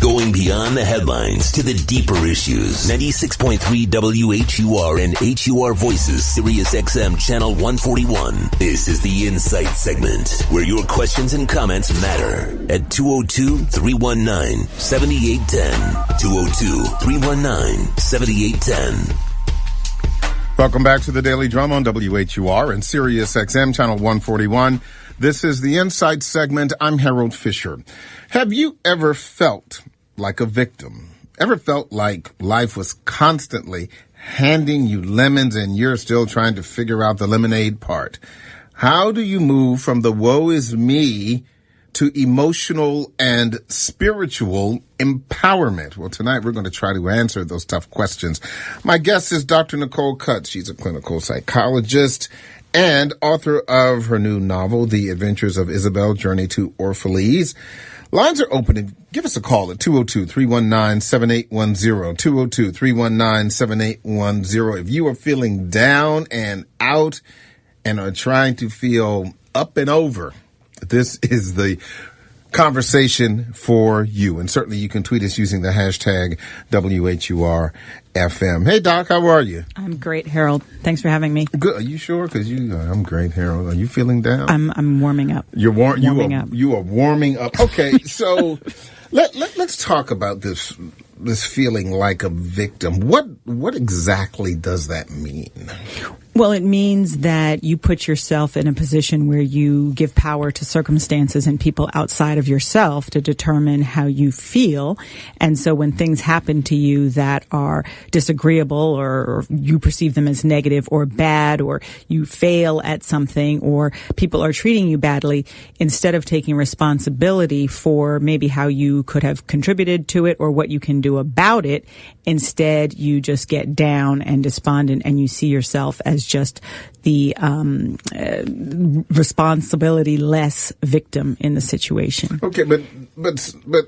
Going beyond the headlines to the deeper issues. 96.3 WHUR and HUR Voices, Sirius XM Channel 141. This is the Insight segment, where your questions and comments matter. At 202-319-7810. 202-319-7810. Welcome back to the Daily Drum on WHUR and Sirius XM Channel 141. This is the Insight segment. I'm Harold Fisher. Have you ever felt like a victim? Ever felt like life was constantly handing you lemons and you're still trying to figure out the lemonade part? How do you move from the woe is me to emotional and spiritual empowerment? Well, tonight we're going to try to answer those tough questions. My guest is Dr. Nicole Cutts. She's a clinical psychologist and author of her new novel, The Adventures of Isabelle, Journey to Orphalese. Lines are open. Give us a call at 202-319-7810, 202-319-7810. If you are feeling down and out and are trying to feel up and over, this is the conversation for you. And certainly you can tweet us using the hashtag WHURFM. Hey, Doc, how are you? I'm great, Harold. Thanks for having me. Good. Are you sure? Because I'm great, Harold. Are you feeling down? I'm warming up. You're warming up. You are warming up. Okay, so let's talk about this feeling like a victim. What exactly does that mean? Well, it means that you put yourself in a position where you give power to circumstances and people outside of yourself to determine how you feel. And so when things happen to you that are disagreeable or you perceive them as negative or bad, or you fail at something, or people are treating you badly, instead of taking responsibility for maybe how you could have contributed to it or what you can do about it, instead you just get down and despondent and you see yourself as just the responsibility-less victim in the situation. Okay, but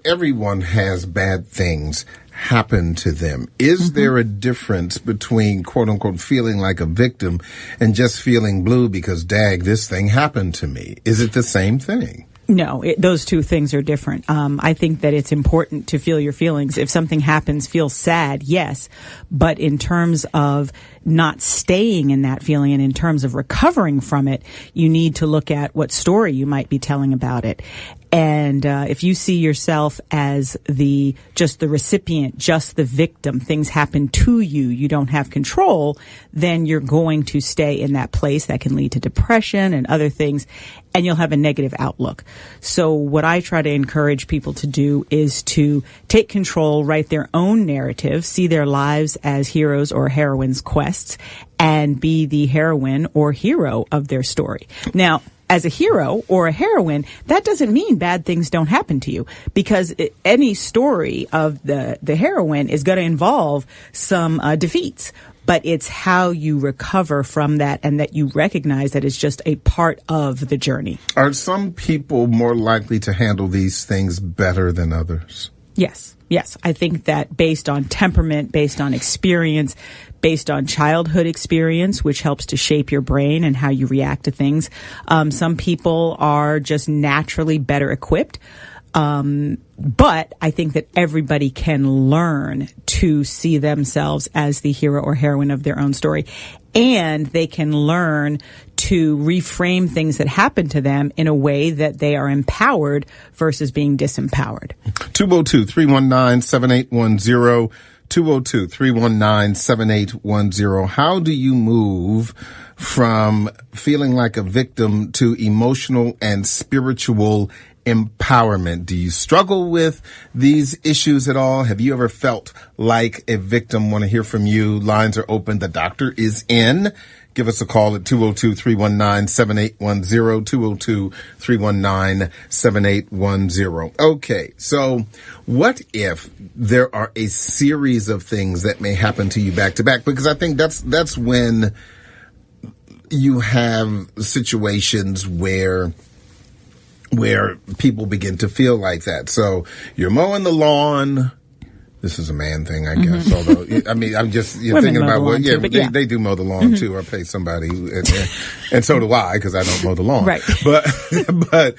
everyone has bad things happen to them. Is there a difference between, quote unquote, feeling like a victim and just feeling blue because, dag, this thing happened to me? Is it the same thing? No, those two things are different. I think that it's important to feel your feelings. If something happens, feel sad, yes. But in terms of not staying in that feeling and in terms of recovering from it, you need to look at what story you might be telling about it. And if you see yourself as just the recipient, just the victim, things happen to you, you don't have control, then you're going to stay in that place. That can lead to depression and other things, and you'll have a negative outlook. So what I try to encourage people to do is to take control, write their own narrative, see their lives as heroes or heroines' quests, and be the heroine or hero of their story. Now, as a hero or a heroine, that doesn't mean bad things don't happen to you, because any story of the heroine is going to involve some defeats. But it's how you recover from that and that you recognize that it's just a part of the journey. Are some people more likely to handle these things better than others? Yes. I think that based on temperament, based on experience, based on childhood experience, which helps to shape your brain and how you react to things. Some people are just naturally better equipped. But I think that everybody can learn to see themselves as the hero or heroine of their own story. And they can learn to reframe things that happen to them in a way that they are empowered versus being disempowered. 202-319-7810. 202-319-7810. How do you move from feeling like a victim to emotional and spiritual empowerment? Do you struggle with these issues at all? Have you ever felt like a victim? Want to hear from you. Lines are open. The doctor is in. Give us a call at 202-319-7810, 202-319-7810. Okay, so what if there are a series of things that may happen to you back to back? Because I think that's when you have situations where people begin to feel like that. So you're mowing the lawn. This is a man thing, I guess. Although, I mean, I'm just thinking about they do mow the lawn too, or pay somebody, and so do I, because I don't mow the lawn. Right. But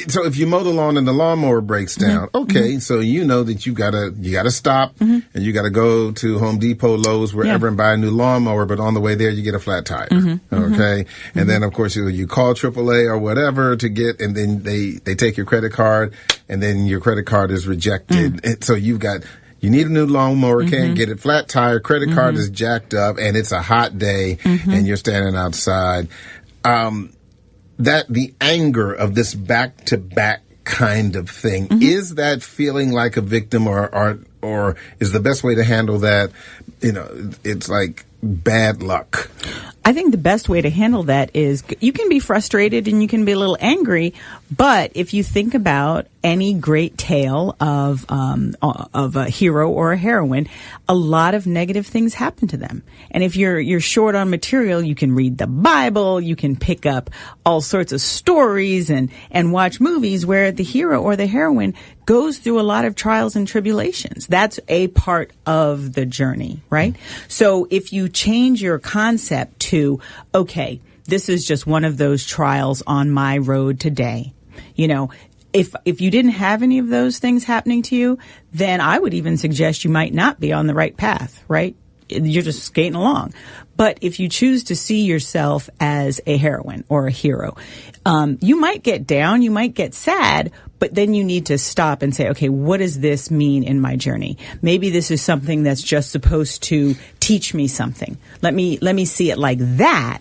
So if you mow the lawn and the lawnmower breaks down, okay, so you know that you gotta stop and you gotta go to Home Depot, Lowe's, wherever, and buy a new lawnmower. But on the way there, you get a flat tire. Okay, and then of course you call AAA or whatever to get, and then they take your credit card, and then your credit card is rejected. And so you need a new lawnmower, can't get it, flat tire, credit card is jacked up, and it's a hot day, and you're standing outside. That the anger of this back-to-back kind of thing, is that feeling like a victim, or is the best way to handle that, it's like bad luck? I think the best way to handle that is you can be frustrated and you can be a little angry, but if you think about any great tale of a hero or a heroine, a lot of negative things happen to them. And if you're short on material, you can read the Bible, you can pick up all sorts of stories and watch movies where the hero or the heroine goes through a lot of trials and tribulations. That's a part of the journey, right? So if you change your concept to, okay, this is just one of those trials on my road today, if you didn't have any of those things happening to you, then I would even suggest you might not be on the right path, right? You're just skating along. But if you choose to see yourself as a heroine or a hero, you might get down, you might get sad, but then you need to stop and say, okay, what does this mean in my journey? Maybe this is something that's just supposed to teach me something. Let me see it like that.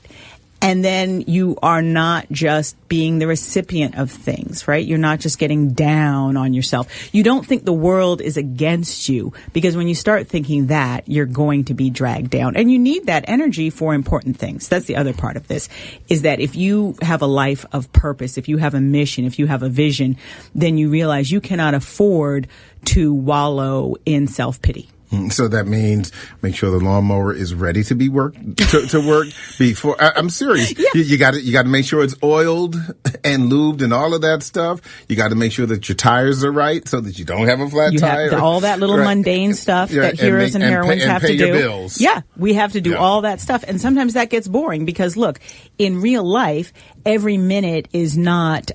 And then you are not just being the recipient of things, right? You're not just getting down on yourself. You don't think the world is against you, because when you start thinking that, you're going to be dragged down. And you need that energy for important things. That's the other part of this, is that if you have a life of purpose, if you have a mission, if you have a vision, then you realize you cannot afford to wallow in self-pity. So that means make sure the lawnmower is ready to be to work before. I'm serious. Yeah. You got to make sure it's oiled and lubed and all of that stuff. You got to make sure that your tires are right so that you don't have a flat tire. All that little mundane stuff that heroes and heroines have to do. Your bills. Yeah, we have to do all that stuff, and sometimes that gets boring because look, in real life, every minute is not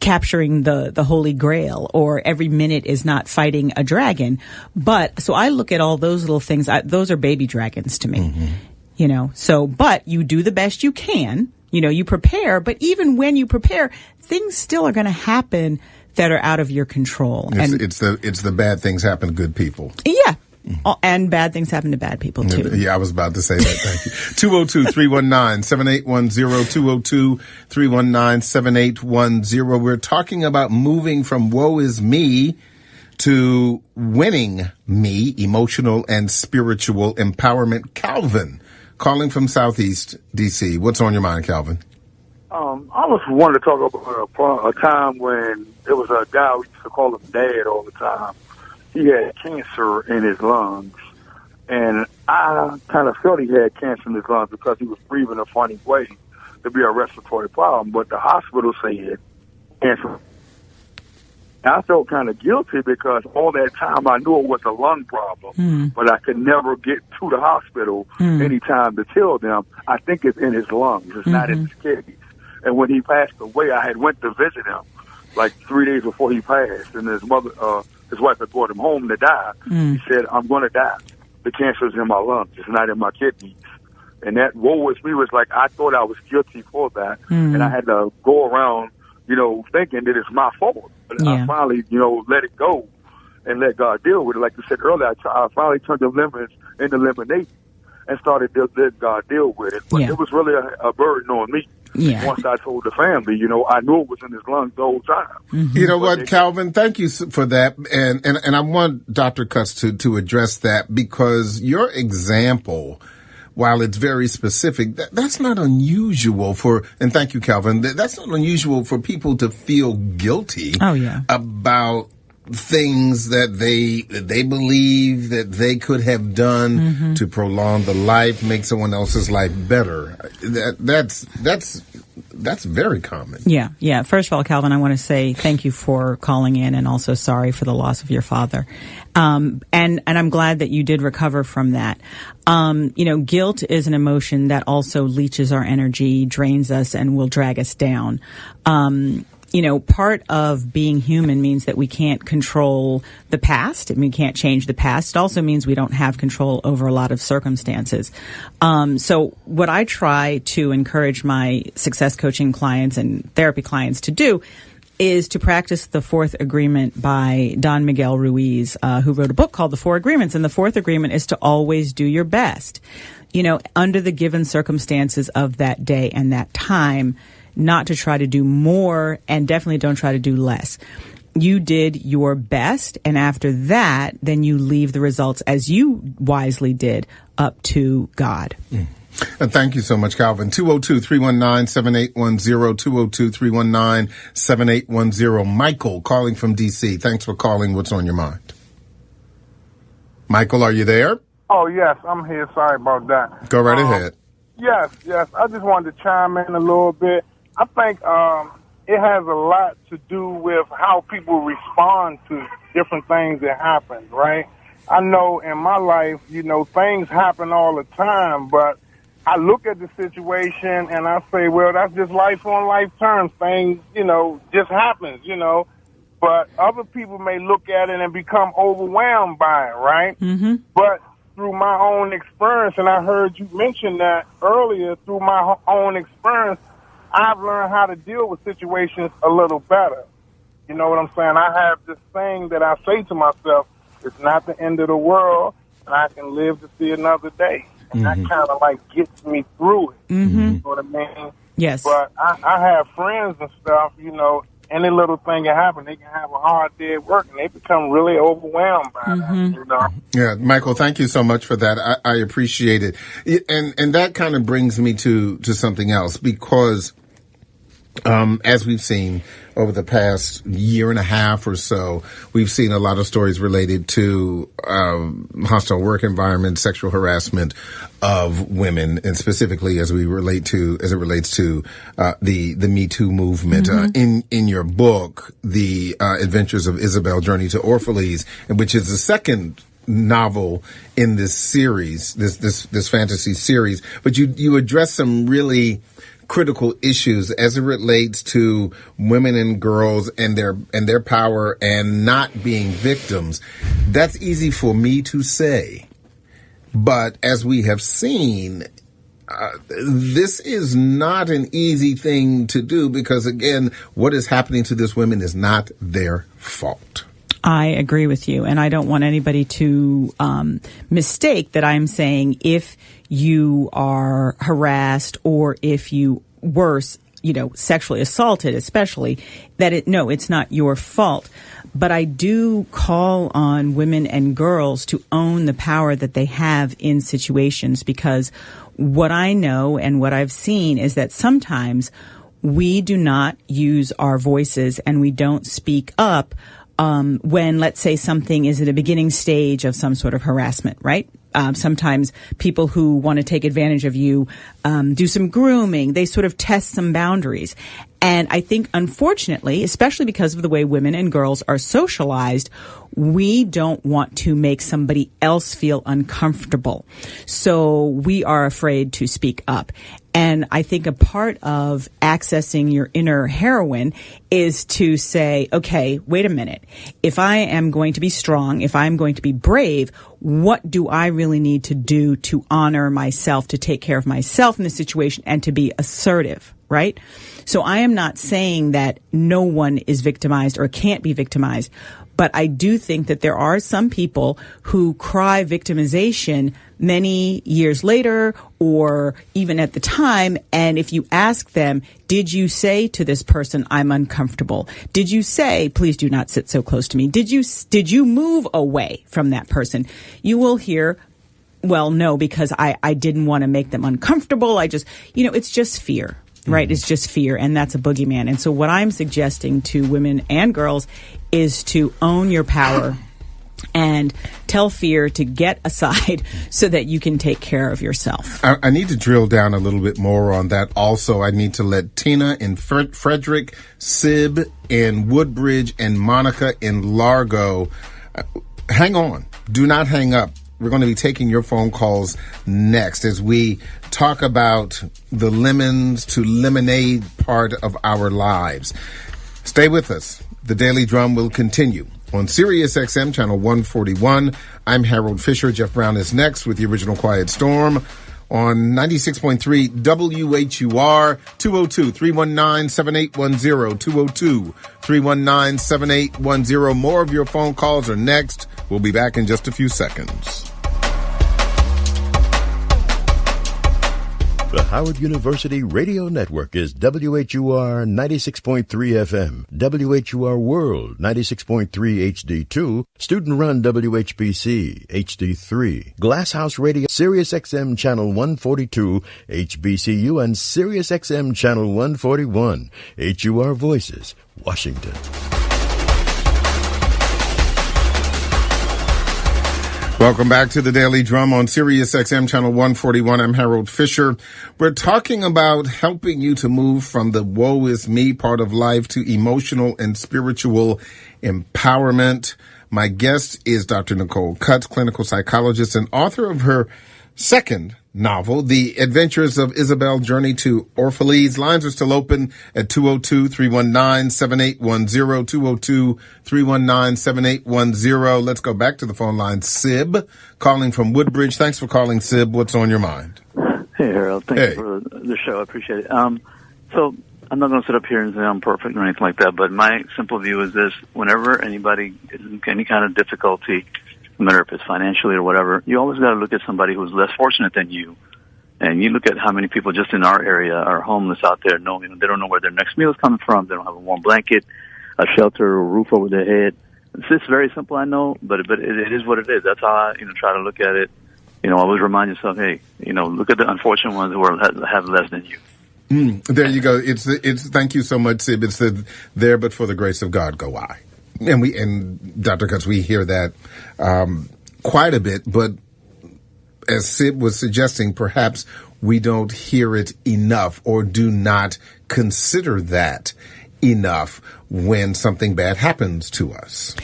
capturing the Holy Grail, or every minute is not fighting a dragon. But so I look at all those little things. Those are baby dragons to me, So, but you do the best you can. You prepare. But even when you prepare, things still are going to happen that are out of your control. It's the bad things happen to good people. Yeah. And bad things happen to bad people, too. Yeah, I was about to say that. Thank you. 202-319-7810, 202-319-7810. We're talking about moving from woe is me to winning me, emotional and spiritual empowerment. Calvin, calling from Southeast D.C. What's on your mind, Calvin? I just wanted to talk about a time when there was a guy, we used to call him Dad all the time. He had cancer in his lungs, and I kind of felt he had cancer in his lungs because he was breathing a funny way to be a respiratory problem, but the hospital said cancer. I felt kind of guilty because all that time I knew it was a lung problem, but I could never get to the hospital anytime to tell them, I think it's in his lungs, it's not in his kidneys. And when he passed away, I had went to visit him like 3 days before he passed, and his wife had brought him home to die. He said, I'm going to die. The cancer is in my lungs, it's not in my kidneys. And that woe was me was like, I thought I was guilty for that, and I had to go around, thinking that it's my fault. But I finally, let it go and let God deal with it. Like you said earlier, I finally turned the lemons into lemonade and started to let God deal with it. But it was really a burden on me. Yeah. Once I told the family, I knew it was in his lungs the whole time. You know what, Calvin? Thank you for that. And I want Dr. Cutts to address that, because your example, while it's very specific, that's not unusual and thank you, Calvin, that's not unusual for people to feel guilty about things that they believe that they could have done to prolong the life, make someone else's life better. That's very common. Yeah. First of all, Calvin, I want to say thank you for calling in, and also sorry for the loss of your father. And I'm glad that you did recover from that. Guilt is an emotion that also leaches our energy, drains us, and will drag us down. part of being human means that we can't control the past and we can't change the past. It also means we don't have control over a lot of circumstances. So what I try to encourage my success coaching clients and therapy clients to do is to practice the fourth agreement by Don Miguel Ruiz, who wrote a book called The Four Agreements. And the fourth agreement is to always do your best, under the given circumstances of that day and that time, not to try to do more, and definitely don't try to do less. You did your best, and after that, then you leave the results, as you wisely did, up to God. And thank you so much, Calvin. 202-319-7810, 202-319-7810. Michael calling from D.C. Thanks for calling. What's on your mind? Michael, are you there? Oh, yes, I'm here. Sorry about that. Go right ahead. Yes. I just wanted to chime in a little bit. I think it has a lot to do with how people respond to different things that happen, right? I know in my life, things happen all the time, but I look at the situation and I say, well, that's just life on life terms. Things, just happens, But other people may look at it and become overwhelmed by it, right? Mm-hmm. But through my own experience, and I heard you mention that earlier, through my own experience, I've learned how to deal with situations a little better. You know what I'm saying? I have this thing that I say to myself, it's not the end of the world, and I can live to see another day. And that kind of gets me through it. Mm-hmm. You know what I mean? Yes. But I have friends and stuff, any little thing that happens, they can have a hard day at work, and they become really overwhelmed by that, Yeah, Michael, thank you so much for that. I appreciate it. And that kind of brings me to something else, because as we've seen over the past year and a half or so, we've seen a lot of stories related to hostile work environment, sexual harassment of women, and specifically as it relates to the Me Too movement. In your book, The Adventures of Isabelle, Journey to Orphalese, which is the second novel in this series, this fantasy series, but you address some really critical issues as it relates to women and girls and their power and not being victims. That's easy for me to say, but as we have seen, this is not an easy thing to do, because again, what is happening to these women is not their fault. I agree with you, and I don't want anybody to mistake that I'm saying if you are harassed or if you worse, sexually assaulted, especially, that it's not your fault. But I do call on women and girls to own the power that they have in situations, because what I know and what I've seen is that sometimes we do not use our voices and we don't speak up when, let's say, something is at a beginning stage of some sort of harassment, right? Sometimes people who want to take advantage of you do some grooming. They sort of test some boundaries. And I think, unfortunately, especially because of the way women and girls are socialized, we don't want to make somebody else feel uncomfortable. So we are afraid to speak up. And I think a part of accessing your inner heroine is to say, okay, wait a minute. If I am going to be strong, if I'm going to be brave, what do I really need to do to honor myself, to take care of myself in this situation, and to be assertive, right? So I am not saying that no one is victimized or can't be victimized, but I do think that there are some people who cry victimization many years later or even at the time. And if you ask them, did you say to this person, I'm uncomfortable? Did you say, please do not sit so close to me? Did you move away from that person? You will hear, well, no, because I didn't want to make them uncomfortable. It's just fear. Right? It's just fear, and that's a boogeyman. And so what I'm suggesting to women and girls is to own your power and tell fear to get aside so that you can take care of yourself. I need to drill down a little bit more on that. Also, I need to let Tina in Frederick, Sib in Woodbridge, and Monica in Largo hang on. Do not hang up. We're going to be taking your phone calls next as we talk about the lemons to lemonade part of our lives. Stay with us. The Daily Drum will continue on Sirius XM Channel 141. I'm Harold Fisher. Jeff Brown is next with the original Quiet Storm on 96.3 WHUR, 202-319-7810, 202-319-7810. More of your phone calls are next. We'll be back in just a few seconds. The Howard University Radio Network is WHUR 96.3 FM, WHUR World 96.3 HD2, student-run WHBC HD3, Glasshouse Radio, Sirius XM Channel 142, HBCU, and Sirius XM Channel 141, HUR Voices, Washington. Welcome back to the Daily Drum on Sirius XM Channel 141. I'm Harold Fisher. We're talking about helping you to move from the woe is me part of life to emotional and spiritual empowerment. My guest is Dr. Nicole Cutts, clinical psychologist and author of her second novel, The Adventures of Isabelle, Journey to Orphalese. Lines are still open at 202-319-7810, 202-319-7810. Let's go back to the phone line. Sib, calling from Woodbridge. Thanks for calling, Sib. What's on your mind? Hey, Harold. Thank you for the show. I appreciate it. So I'm not going to sit up here and say I'm perfect or anything like that, but my simple view is this. Whenever anybody is in any kind of difficulty, no matter if it's financially or whatever, you always got to look at somebody who's less fortunate than you. And you look at how many people just in our area are homeless out there. They don't know where their next meal is coming from. They don't have a warm blanket, a shelter, or a roof over their head. It's just very simple, I know, but it is what it is. That's how I try to look at it. Always remind yourself, hey, look at the unfortunate ones who have less than you. There you go. It's thank you so much, Sib. It's there, but for the grace of God go I. And Dr. Cutts, we hear that quite a bit, but as Sid was suggesting, perhaps we don't hear it enough or do not consider that enough when something bad happens to us.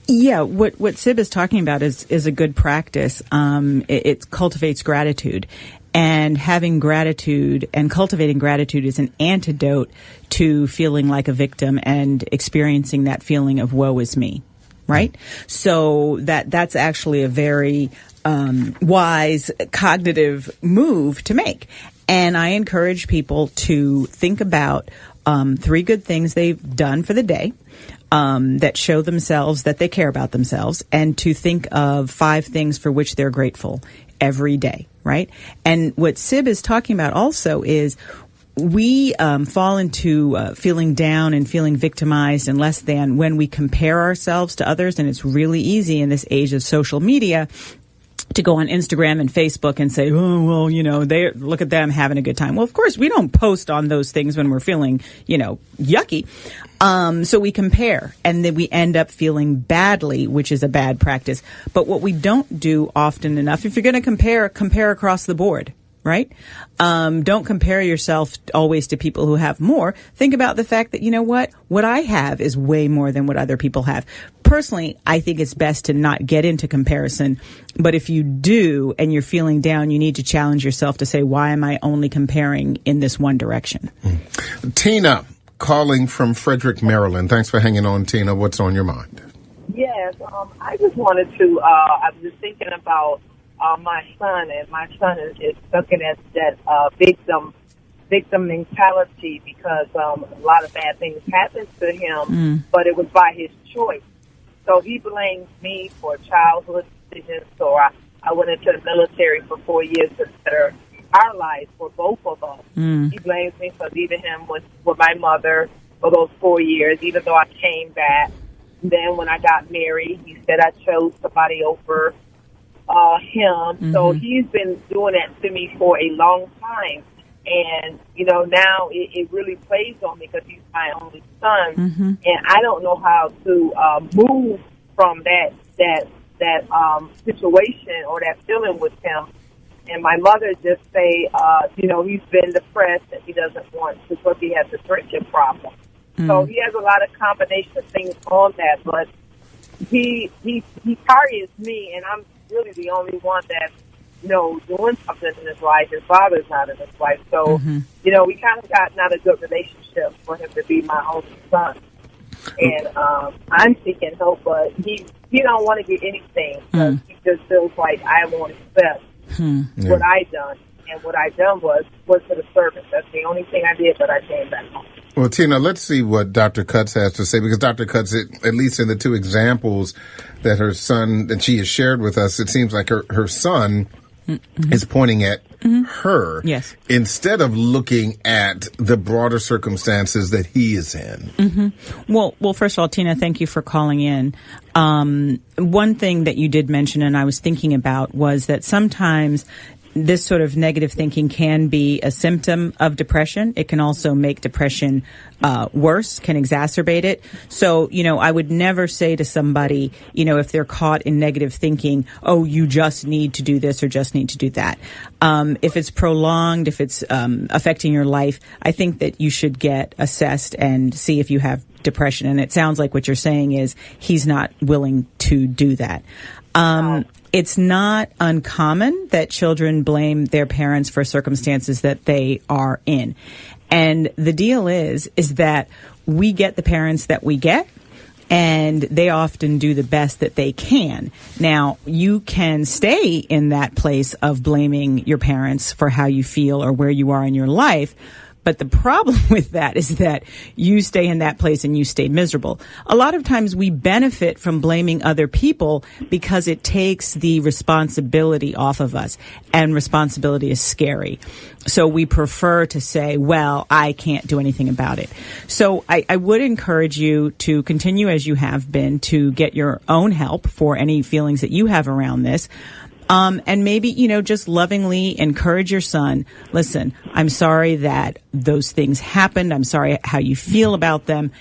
Yeah, what Sib is talking about is a good practice. It cultivates gratitude. And having gratitude and cultivating gratitude is an antidote to feeling like a victim and experiencing that feeling of woe is me, right? So that's actually a very wise cognitive move to make. And I encourage people to think about 3 good things they've done for the day that show themselves that they care about themselves, and to think of 5 things for which they're grateful every day. Right? And what Sib is talking about also is we fall into feeling down and feeling victimized and less than when we compare ourselves to others. And it's really easy in this age of social media to go on Instagram and Facebook and say, oh, well, they look at them having a good time. Well, of course, we don't post on those things when we're feeling, yucky. So we compare, and then we end up feeling badly, which is a bad practice. But what we don't do often enough, if you're going to compare across the board, right? Don't compare yourself always to people who have more. Think about the fact that, what I have is way more than what other people have. Personally, I think it's best to not get into comparison. But if you do and you're feeling down, you need to challenge yourself to say, why am I only comparing in this one direction? Tina, calling from Frederick, Maryland. Thanks for hanging on, Tina. What's on your mind? Yes, I just wanted to, I was just thinking about my son, and my son is stuck in that victim mentality because a lot of bad things happened to him, but it was by his choice. So he blames me for childhood decisions. So I went into the military for 4 years to better our lives for both of us. He blames me for leaving him with my mother for those 4 years, even though I came back. And then when I got married, he said I chose somebody over him. So he's been doing that to me for a long time. And, now it really plays on me because he's my only son. And I don't know how to move from that situation or that feeling with him. And my mother just say, he's been depressed and he doesn't want to because he has a drinking problem. So he has a lot of combination of things on that, but he targets me, and I'm really the only one that's, doing something in his life. His father's not in his life. So, we kind of got not a good relationship for him to be my only son. And I'm seeking help, but he don't want to get anything because he just feels like I won't accept what I done. And what I done was for the service. That's the only thing I did, but I came back home. Well, Tina, let's see what Dr. Cutts has to say, because Dr. Cutts, at least in the two examples that her son, that she has shared with us, it seems like her son is pointing at her instead of looking at the broader circumstances that he is in. Well, first of all, Tina, thank you for calling in. One thing that you did mention, and I was thinking about, was that sometimes this sort of negative thinking can be a symptom of depression. It can also make depression worse, can exacerbate it. So, I would never say to somebody, if they're caught in negative thinking, oh, you just need to do this or just need to do that. If it's prolonged, if it's affecting your life, I think that you should get assessed and see if you have depression. And it sounds like what you're saying is he's not willing to do that. It's not uncommon that children blame their parents for circumstances that they are in. And the deal is that we get the parents that we get, and they often do the best that they can. Now, you can stay in that place of blaming your parents for how you feel or where you are in your life. But the problem with that is that you stay in that place and you stay miserable. A lot of times we benefit from blaming other people because it takes the responsibility off of us. And responsibility is scary. So we prefer to say, well, I can't do anything about it. So I would encourage you to continue as you have been to get your own help for any feelings that you have around this. And maybe, just lovingly encourage your son. Listen, I'm sorry that those things happened. I'm sorry how you feel about them.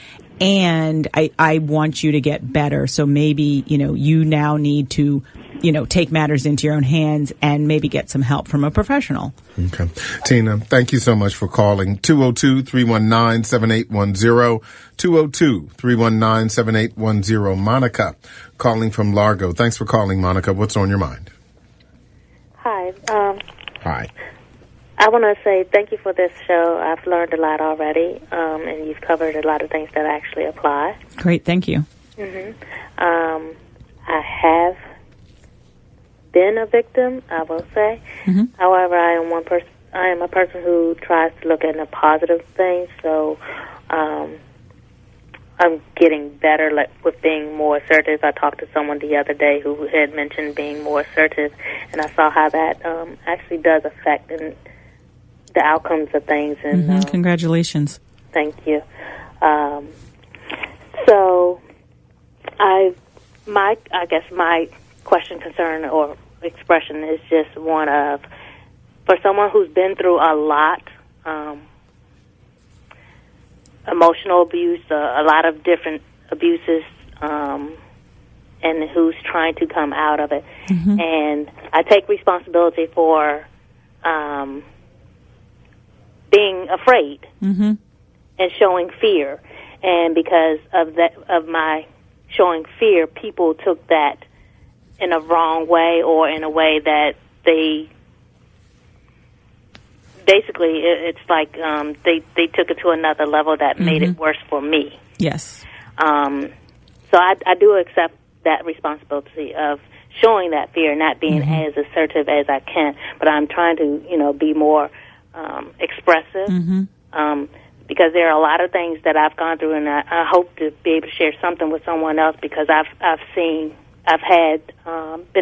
And I want you to get better. So maybe, you now need to, take matters into your own hands and maybe get some help from a professional. Okay. Tina, thank you so much for calling. 202-319-7810. 202-319-7810. Monica calling from Largo. Thanks for calling, Monica. What's on your mind? Hi. Hi. I want to say thank you for this show. I've learned a lot already, and you've covered a lot of things that actually apply. Great, thank you. I have been a victim, I will say. However, I am a person who tries to look at the positive things. So, I'm getting better with being more assertive. I talked to someone the other day who had mentioned being more assertive, and I saw how that actually does affect the outcomes of things. And congratulations. Thank you. So, I guess my question, concern, or expression is just one of, for someone who's been through a lot. Emotional abuse, a lot of different abuses, and who's trying to come out of it. And I take responsibility for being afraid and showing fear. And because of my showing fear, people took that in a wrong way, or in a way that they basically, it's like they took it to another level that made it worse for me. Yes. So I do accept that responsibility of showing that fear, not being as assertive as I can, but I'm trying to, be more expressive, because there are a lot of things that I've gone through, and I hope to be able to share something with someone else, because I've been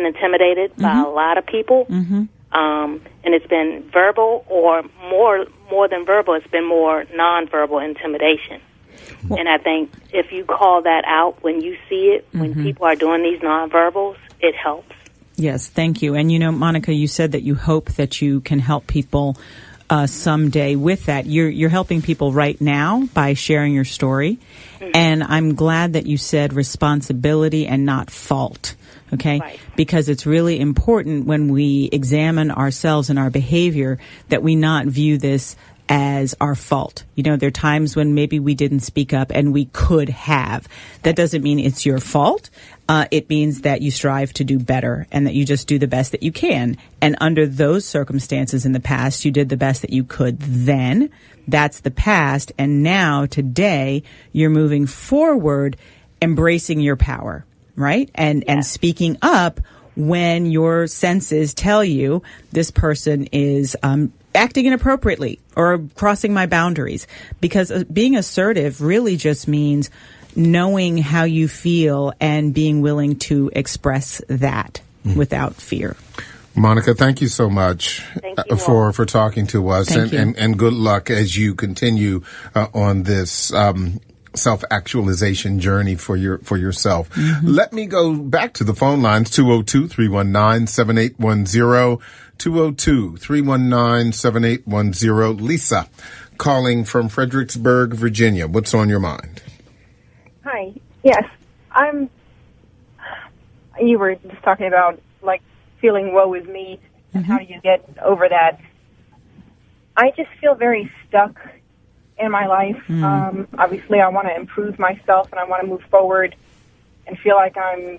intimidated by a lot of people. And it's been verbal, or more than verbal, it's been more nonverbal intimidation. Well, and I think if you call that out when you see it, when people are doing these nonverbals, it helps. Yes, thank you. And Monica, you said that you hope that you can help people someday with that. You're helping people right now by sharing your story. And I'm glad that you said responsibility and not fault. Okay? Right. Because it's really important when we examine ourselves and our behavior that we not view this as our fault. You know, there are times when maybe we didn't speak up and we could have. That doesn't mean it's your fault. It means that you strive to do better and that you just do the best that you can. And under those circumstances in the past, you did the best that you could then. That's the past. And now, today, you're moving forward, embracing your power, right? And speaking up when your senses tell you this person is acting inappropriately or crossing my boundaries. Because being assertive really just means knowing how you feel and being willing to express that without fear. Monica, thank you so much for talking to us, and good luck as you continue on this self-actualization journey for yourself. Let me go back to the phone lines, 202-319-7810, 202-319-7810. Lisa, calling from Fredericksburg, Virginia. What's on your mind? Hi. Yes, you were just talking about, like, feeling woe is me, and how do you get over that? I just feel very stuck in my life. Obviously, I want to improve myself, and I want to move forward and feel like I'm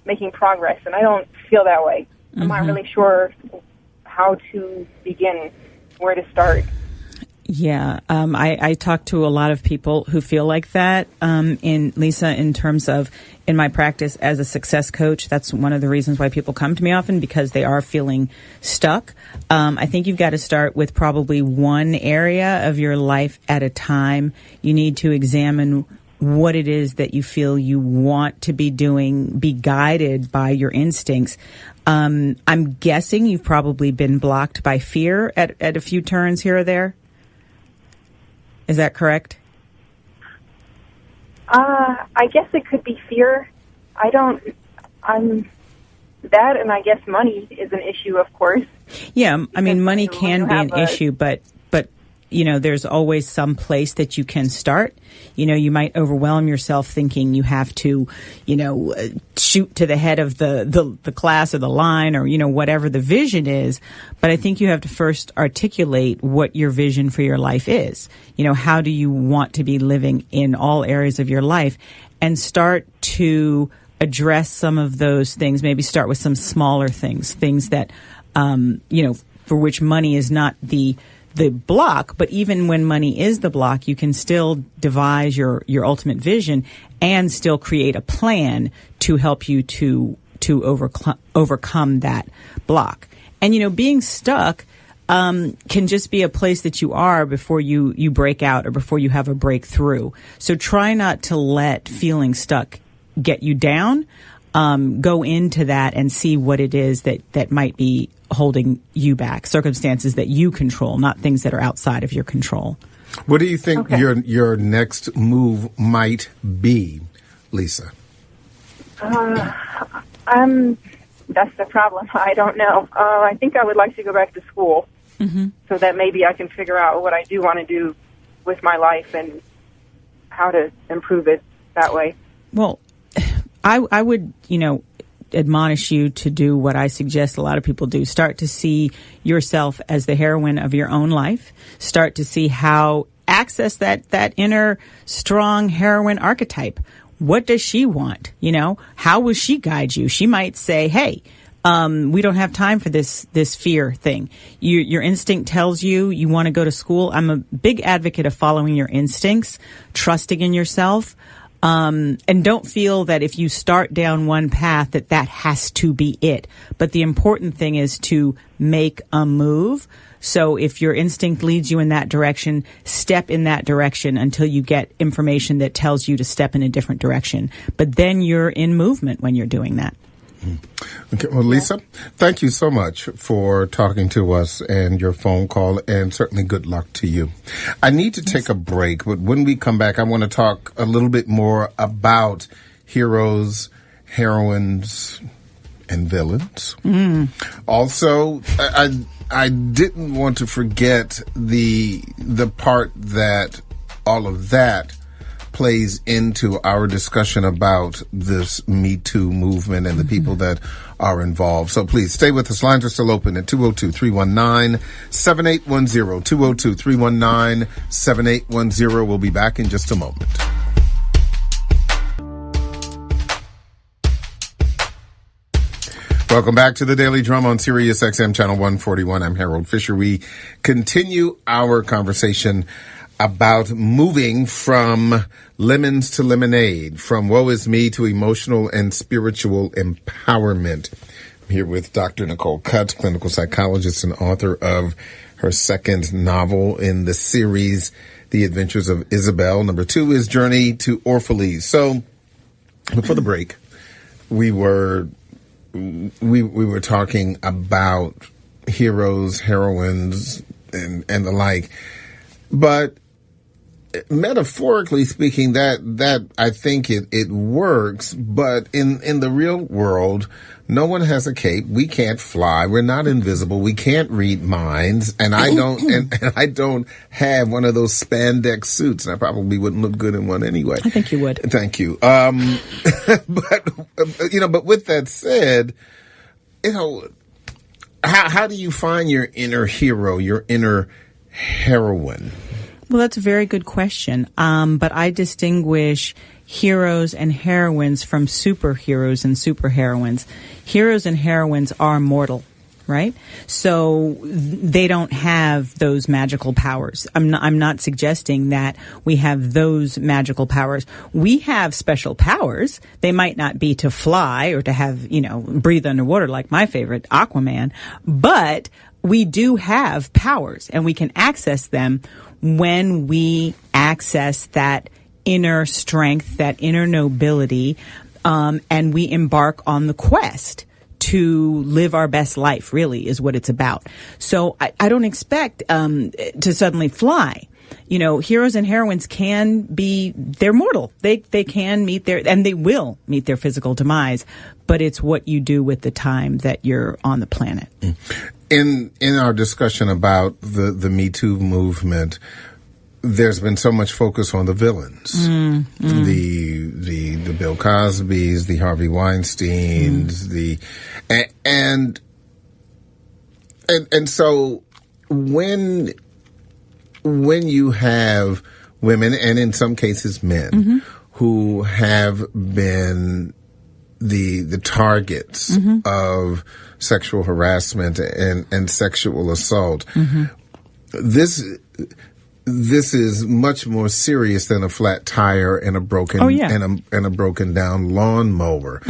making progress, and I don't feel that way. I'm not really sure how to begin, where to start. Yeah, I talk to a lot of people who feel like that. In terms of, in my practice as a success coach, that's one of the reasons why people come to me often, because they are feeling stuck. I think you've got to start with probably one area of your life at a time. You need to examine what it is that you feel you want to be doing, be guided by your instincts. I'm guessing you've probably been blocked by fear at a few turns here or there. Is that correct? I guess it could be fear. That, and I guess money is an issue, of course. Yeah, I mean, money can be an issue, but you know, there's always some place that you can start. You know, you might overwhelm yourself thinking you have to, you know, shoot to the head of the class or the line, or, you know, whatever the vision is. But I think you have to first articulate what your vision for your life is. You know, how do you want to be living in all areas of your life, and start to address some of those things. Maybe start with some smaller things that, you know, for which money is not the block, but even when money is the block, you can still devise your ultimate vision and still create a plan to help you to overcome that block. And, you know, being stuck can just be a place that you are before you break out or before you have a breakthrough. So try not to let feeling stuck get you down. Go into that and see what it is that might be holding you back, circumstances that you control, not things that are outside of your control. What do you think your next move might be, Lisa? That's the problem. I don't know. I think I would like to go back to school so that maybe I can figure out what I do want to do with my life and how to improve it that way. Well, I would, you know, admonish you to do what I suggest a lot of people do. Start to see yourself as the heroine of your own life. Start to see how access that inner strong heroine archetype. What does she want? You know, how will she guide you? She might say, hey, we don't have time for this fear thing. Your instinct tells you want to go to school. I'm a big advocate of following your instincts, trusting in yourself. And don't feel that if you start down one path that has to be it. But the important thing is to make a move. So if your instinct leads you in that direction, step in that direction until you get information that tells you to step in a different direction. But then you're in movement when you're doing that. Okay, well, Lisa, thank you so much for talking to us and your phone call, and certainly good luck to you. I need to take a break, but when we come back, I want to talk a little bit more about heroes, heroines, and villains. Also, I didn't want to forget the part that all of that plays into our discussion about this Me Too movement and the people that are involved. So please stay with us. Lines are still open at 202-319-7810. 202-319-7810. We'll be back in just a moment. Welcome back to the Daily Drum on Sirius XM Channel 141. I'm Harold Fisher. We continue our conversation about moving from lemons to lemonade, from woe is me to emotional and spiritual empowerment. I'm here with Dr. Nicole Cutts, clinical psychologist and author of her second novel in the series, The Adventures of Isabelle. Number 2 is Journey to Orphalese. So before the break, we were talking about heroes, heroines, and the like. But metaphorically speaking, that I think it works. But in the real world, no one has a cape. We can't fly. We're not invisible. We can't read minds. And I don't and I don't have one of those spandex suits. And I probably wouldn't look good in one anyway. I think you would. Thank you. But with that said, how do you find your inner hero, your inner heroine? Well, that's a very good question. But I distinguish heroes and heroines from superheroes and superheroines. Heroes and heroines are mortal, right? So they don't have those magical powers. I'm not suggesting that we have those magical powers. We have special powers. They might not be to fly or to have, breathe underwater like my favorite, Aquaman, but we do have powers and we can access them when we access that inner strength, that inner nobility, and we embark on the quest to live our best life, really, is what it's about. So I don't expect to suddenly fly. Heroes and heroines they're mortal. They can meet and they will meet their physical demise, but it's what you do with the time that you're on the planet. In our discussion about the Me Too movement, there's been so much focus on the villains, the Bill Cosbys, the Harvey Weinsteins, and so when you have women and in some cases men who have been the targets of sexual harassment and sexual assault, this is much more serious than a flat tire and a broken and a broken down lawnmower.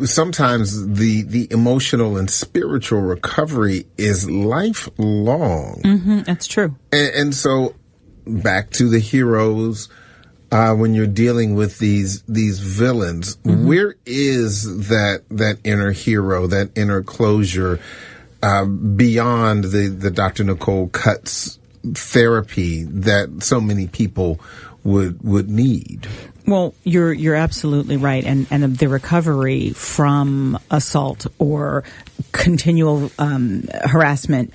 Sometimes the emotional and spiritual recovery is lifelong. That's true. And so back to the heroes, when you're dealing with these villains, where is that inner hero, that inner closure, beyond the Dr. Nicole Cutts therapy that so many people would need? Well, you're absolutely right, and the recovery from assault or continual harassment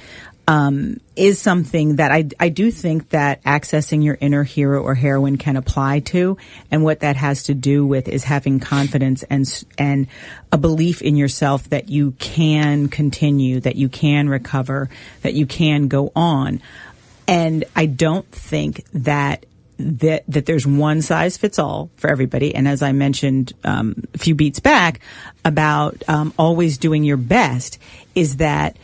is something that I do think that accessing your inner hero or heroine can apply to, and what that has to do with is having confidence and a belief in yourself that you can continue, that you can recover, that you can go on. And I don't think that there's one size fits all for everybody. And as I mentioned a few beats back about always doing your best, is that,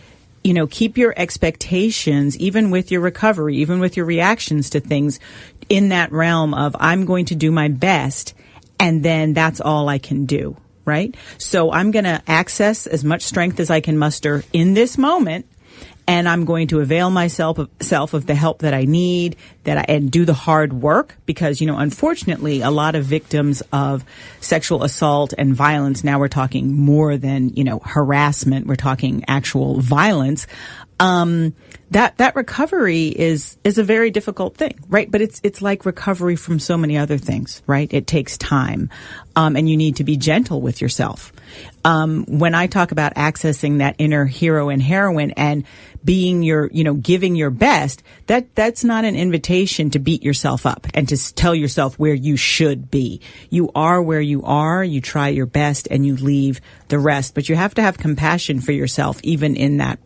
keep your expectations, even with your recovery, even with your reactions to things, in that realm of I'm going to do my best, and then that's all I can do, right? So I'm going to access as much strength as I can muster in this moment, and I'm going to avail myself of the help that I need, and do the hard work, because, unfortunately, a lot of victims of sexual assault and violence, now we're talking more than, harassment, we're talking actual violence, that recovery is a very difficult thing, right? But it's like recovery from so many other things, right? It takes time, and you need to be gentle with yourself. When I talk about accessing that inner hero and heroine and being giving your best, that's not an invitation to beat yourself up and to tell yourself where you should be. You are where you are, you try your best, and you leave the rest. But you have to have compassion for yourself, even in that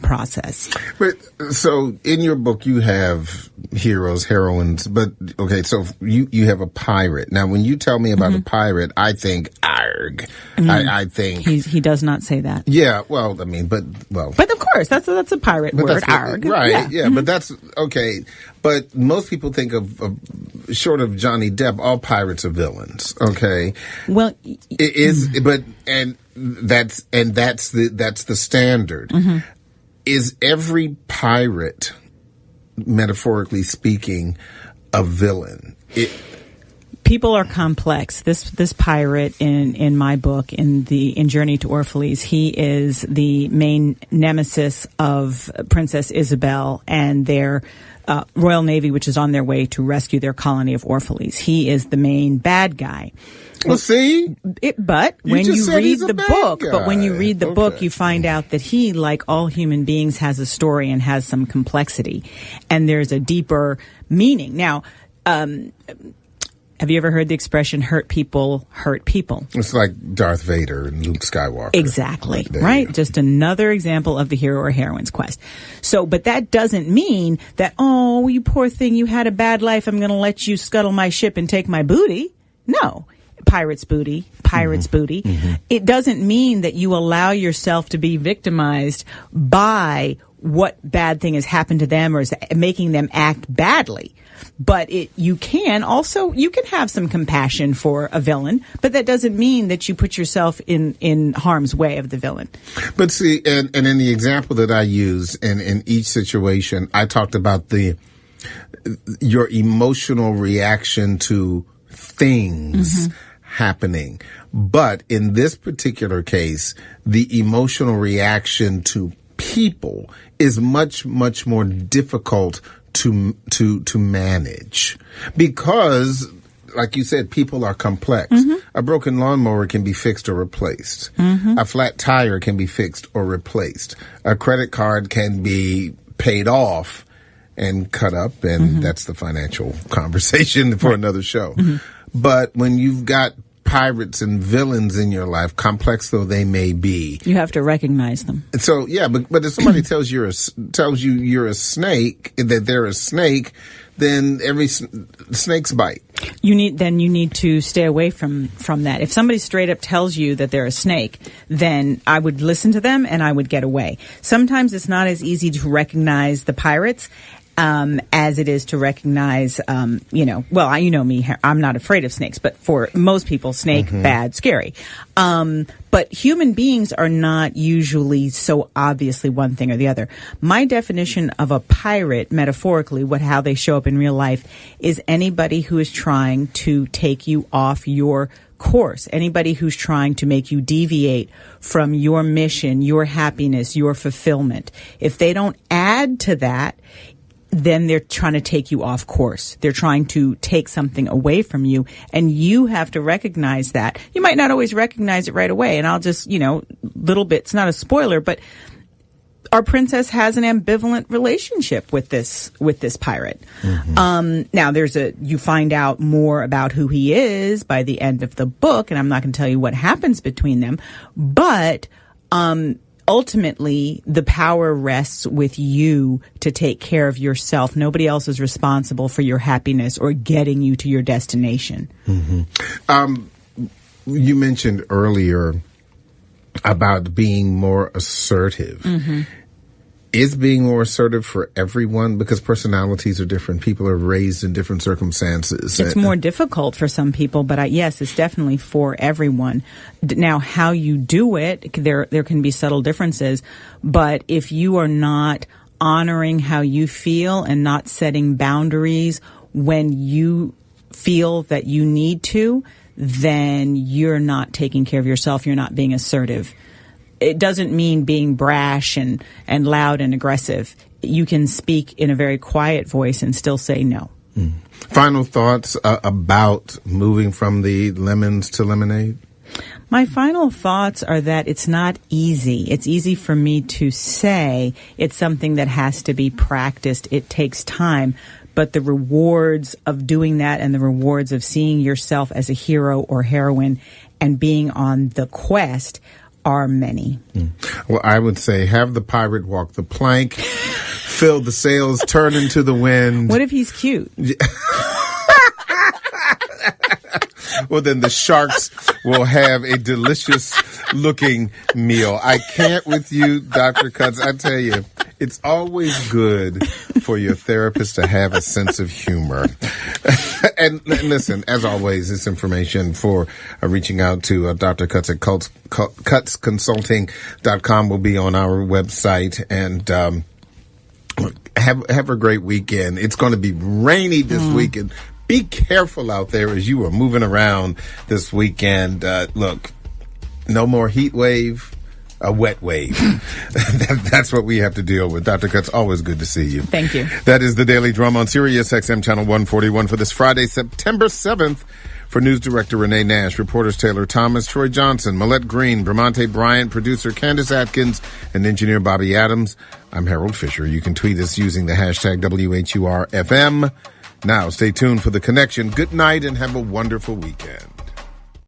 process. But so in your book you have heroes, heroines, but okay, so you have a pirate. Now when you tell me about a pirate, I think arg. I think he does not say that. Yeah, well, I mean, but of course that's a pirate word, arg. Right, yeah, but that's okay. But most people think of short of Johnny Depp, all pirates are villains. Okay, well, it is, but that's the standard. Is every pirate, metaphorically speaking, a villain? People are complex. This pirate in my book, in Journey to Orphalese, he is the main nemesis of Princess Isabelle and their Royal Navy, which is on their way to rescue their colony of Orphalese. He is the main bad guy. Well, see, but when you read the book, you find out that he, like all human beings, has a story and has some complexity, and there's a deeper meaning. Now, have you ever heard the expression "hurt people hurt people"? It's like Darth Vader and Luke Skywalker. Exactly, right? Just another example of the hero or heroine's quest. So, but that doesn't mean that, oh, you poor thing, you had a bad life, I'm going to let you scuttle my ship and take my booty. No. Pirate's booty. It doesn't mean that you allow yourself to be victimized by what bad thing has happened to them or is making them act badly. But you can have some compassion for a villain, but that doesn't mean that you put yourself in harm's way of the villain. But see, and in the example that I use, in each situation, I talked about your emotional reaction to things happening. But in this particular case, the emotional reaction to people is much, much more difficult to manage because, like you said, people are complex. A broken lawnmower can be fixed or replaced. A flat tire can be fixed or replaced. A credit card can be paid off and cut up, and that's the financial conversation for another show. But when you've got pirates and villains in your life, complex though they may be, you have to recognize them. So yeah, but if somebody tells you you're a snake, that they're a snake, then every snake's bite. You need to stay away from that. If somebody straight up tells you that they're a snake, then I would listen to them and I would get away. Sometimes it's not as easy to recognize the pirates as it is to recognize, me, I'm not afraid of snakes, but for most people, snake, bad, scary. But human beings are not usually so obviously one thing or the other. My definition of a pirate, metaphorically, how they show up in real life, is anybody who is trying to take you off your course, anybody who's trying to make you deviate from your mission, your happiness, your fulfillment. If they don't add to that, then they're trying to take you off course. They're trying to take something away from you, and you have to recognize that. You might not always recognize it right away, and I'll just, little bit, it's not a spoiler, but our princess has an ambivalent relationship with this pirate. Now you find out more about who he is by the end of the book, and I'm not going to tell you what happens between them, but ultimately, the power rests with you to take care of yourself. Nobody else is responsible for your happiness or getting you to your destination. You mentioned earlier about being more assertive. Is being more assertive for everyone? Because personalities are different. People are raised in different circumstances. It's more difficult for some people, but yes, it's definitely for everyone. Now, how you do it, there can be subtle differences, but if you are not honoring how you feel and not setting boundaries when you feel that you need to, then you're not taking care of yourself. You're not being assertive. it doesn't mean being brash and loud and aggressive. You can speak in a very quiet voice and still say no. Final thoughts about moving from the lemons to lemonade? My final thoughts are that it's not easy. It's easy for me to say. It's something that has to be practiced. It takes time. But the rewards of doing that and the rewards of seeing yourself as a hero or heroine and being on the quest are many. Well, I would say have the pirate walk the plank, fill the sails, turn into the wind. What if he's cute? Well, then the sharks will have a delicious looking meal. I can't with you, Dr. Cutts. I tell you, it's always good for your therapist to have a sense of humor. And listen, as always, this information for reaching out to Dr. Cutts at CuttsConsulting.com will be on our website. And have a great weekend. It's going to be rainy this weekend. Be careful out there as you are moving around this weekend. Look, no more heat wave, a wet wave. That's what we have to deal with. Dr. Cutts, always good to see you. Thank you. That is the Daily Drum on Sirius XM Channel 141 for this Friday, September 7th. For News Director Renee Nash, reporters Taylor Thomas, Troy Johnson, Millette Green, Bramante Bryant, producer Candace Atkins, and engineer Bobby Adams, I'm Harold Fisher. You can tweet us using the hashtag WHURFM. Now, stay tuned for The Connection. Good night and have a wonderful weekend.